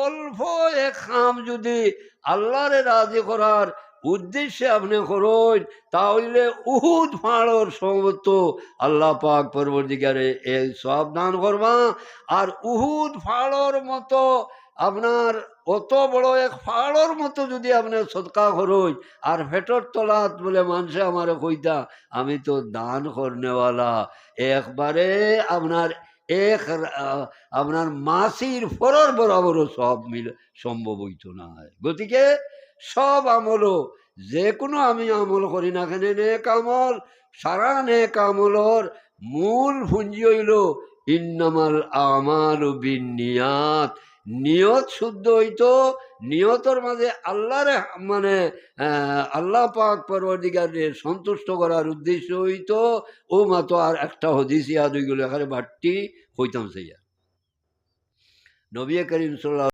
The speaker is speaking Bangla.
অল্প এক কাম যদি আল্লাহরে রাজি করার উদ্দেশ্যে আপনি করুন, তাহলে উহুদ পাহাড়ের সমস্ত আল্লাহ পাক পরবর্তীকারে এই সব দান করবা। আর উহুদ পাহাড়ের মতো আপনার অত বড় এক পাহাড়ের মতো যদি আপনি সদকা করুন, আর পেটর তলাত বলে মানুষে আমার কইতা আমি তো দান করনেওয়ালা, একবারে আপনার আপনার মাসির ফরর বরাবরও সব সম্ভব হইত না। গতিকে সব আমলও যে কোনো আমি আমল করি না কেন, নেক আমল, সারা নেক আমলর মূল পুঁজি হইল ইন্নামাল আমালু বিন্নিয়াত। নিয়ত শুদ্ধ হইতো, নিয়তর মাঝে আল্লাহর মানে আল্লাহ পাক পরবর্তীকারে সন্তুষ্ট করার উদ্দেশ্য হইতো। ও মাতো আর একটা হদিস ইয়াদ হয়ে গেল, এখানে বাট্টি হইতাম সেইয়া নবী করিম সাল্লাল্লাহু